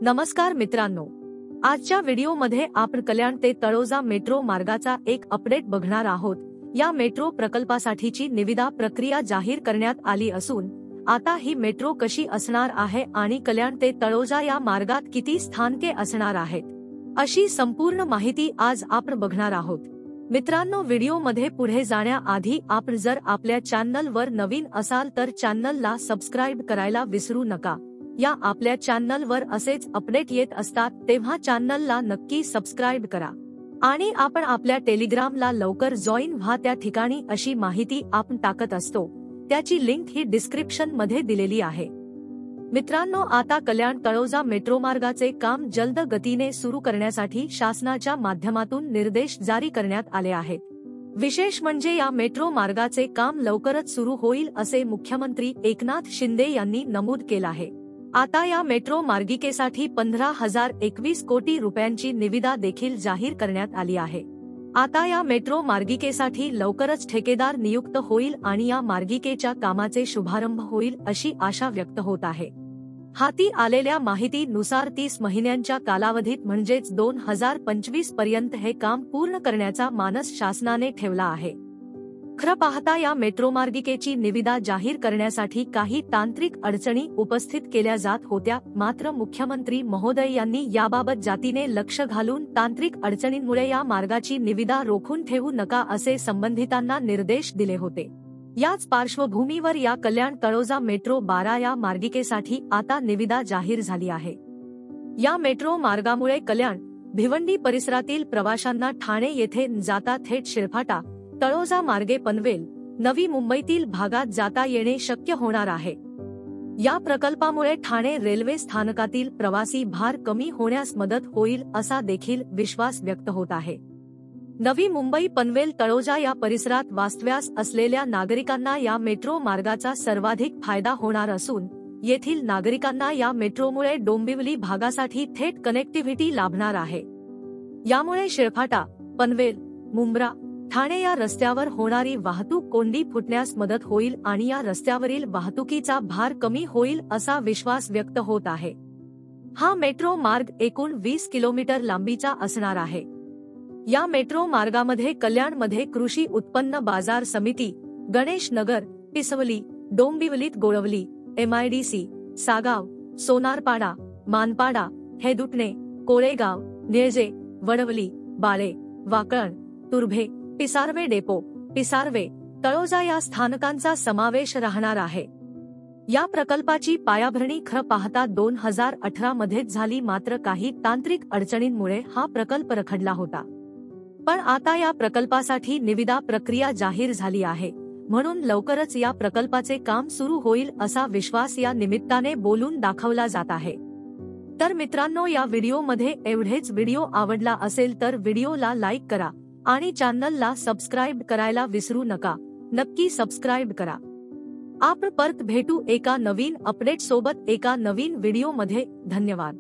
नमस्कार मित्रांनो, आजच्या व्हिडिओमध्ये आपण कल्याण ते तळोजा मेट्रो मार्गाचा एक अपडेट बघणार आहोत। या मेट्रो प्रकल्पासाठीची निविदा प्रक्रिया जाहीर करण्यात आली असून आता ही मेट्रो कशी असणार आहे आणि कल्याण ते तळोजा या मार्गात किती स्थानके असणार आहेत, अशी संपूर्ण माहिती आज आपण बघणार आहोत। मित्रांनो, व्हिडिओमध्ये पुढे जाण्याआधी आपण जर आपल्या चॅनलवर नवीन असाल तर चॅनलला सबस्क्राइब करायला विसरू नका। या आपल्या चॅनलवर असेच अपडेट येत असतात, तेव्हा चॅनलला नक्की सबस्क्राइब करा आणि आपण आपल्या टेलिग्रामला लवकर जॉईन व्हा। त्या ठिकाणी अशी माहिती आपण टाकत असतो, त्याची लिंक ही डिस्क्रिप्शन मध्ये दिलेली आहे। मित्रांनो, आता कल्याण तळोजा मेट्रो मार्गाचे काम जलद गतीने सुरू करण्यासाठी शासनाच्या माध्यमातून निर्देश जारी करण्यात आले आहेत। विशेष म्हणजे या मेट्रो मार्गाचे काम लवकरच सुरू होईल असे मुख्यमंत्री एकनाथ शिंदे यांनी नमूद केले आहे। आता या मेट्रो मार्गिकेसाठी 15,021 कोटी रुपयांची निविदा देखील जाहीर करण्यात आली आहे। आता या मेट्रो मार्गिकेसाठी लवकरच ठेकेदार नियुक्त होईल आणि या मार्गिकेच्या कामाचे शुभारंभ होईल अशी आशा व्यक्त होत आहे। हाती आलेल्या माहितीनुसार 30 महिन्यांच्या कालावधीत म्हणजेच 2025 पर्यंत हे काम पूर्ण करण्याचा मानस शासनाने ठेवला आहे। खरं पाहता या मेट्रो मार्गिकेची निविदा जाहीर करण्यासाठी काही तांत्रिक अडचणी उपस्थित केल्या जात होत्या, मात्र मुख्यमंत्री महोदय यांनी याबाबत जातीने लक्ष घालून तांत्रिक अडचणींमुळे या मार्गाची निविदा रोखून ठेवू नका असे संबंधितांना निर्देश दिले होते। याच पार्श्वभूमीवर या कल्याण तळोजा मेट्रो 12 या मार्गिकेसाठी आता निविदा जाहीर झाली आहे। या मेट्रो मार्गामुळे कल्याण भिवंडी परिसरातील प्रवाशांना ठाणे येथे जाता थेट शिळफाटा तळोजा मार्गे पनवेल, नवी मुंबईतील भागात जाता येणे शक्य होणार आहे। या प्रकल्पामुळे ठाणे रेल्वे स्थानकातील प्रवासी भार कमी होण्यास मदत होईल असा देखील विश्वास व्यक्त होत आहे। नवी मुंबई, पनवेल, तळोजा या परिसरात वास्तव्यास असलेल्या नागरिकांना या मेट्रो मार्गाचा सर्वाधिक फायदा होणार असून येथील नागरिकांना या मेट्रोमुळे डोंबिवली भागासाठी थेट कनेक्टिव्हिटी लाभणार आहे। यामुळे शिळफाटा, पनवेल, मुंब्रा, ठाणे या रस्त्यावर होणारी वाहतूक कोंडी फुटण्यास मदत होईल आणि या रस्त्यावरील वाहतुकीचा भार कमी होईल असा विश्वास व्यक्त होत आहे। हा मेट्रो मार्ग एकूण 20 किलोमीटर लांबीचा असणार आहे। या मेट्रो मार्गामध्ये कल्याणमध्ये कृषी उत्पन्न बाजार समिती, गणेश नगर, पिसवली, डोंबिवलीत गोळवली, MIDC, सागाव, सोनारपाडा, मानपाडा, हेदुटणे, कोळेगाव, निळजे, वडवली, बाळे, वाकळण, तुर्भे, पिसारवे डेपो, पिसारवे, तळोजा या स्थानकांचा समावेश राहणार आहे। या प्रकल्पाची पायाभरणी खरं पाहता 2018 मध्येच झाली, मात्र काही तांत्रिक अडचणींमुळे हा प्रकल्प रखडला होता। पण आता या प्रकल्पासाठी निविदा प्रक्रिया जाहीर झाली आहे, म्हणून लवकरच या प्रकल्पाचे काम सुरू होईल असा विश्वास या निमित्ताने बोलून दाखवला जात आहे। तर मित्रांनो, या व्हिडिओमध्ये एवढेच। व्हिडिओ आवडला असेल तर व्हिडिओला लाईक करा आणि चॅनलला सबस्क्राइब करायला विसरू नका। नक्की सबस्क्राइब करा। आपण परत भेटू एका नवीन अपडेट सोबत एका नवीन व्हिडिओमध्ये। धन्यवाद।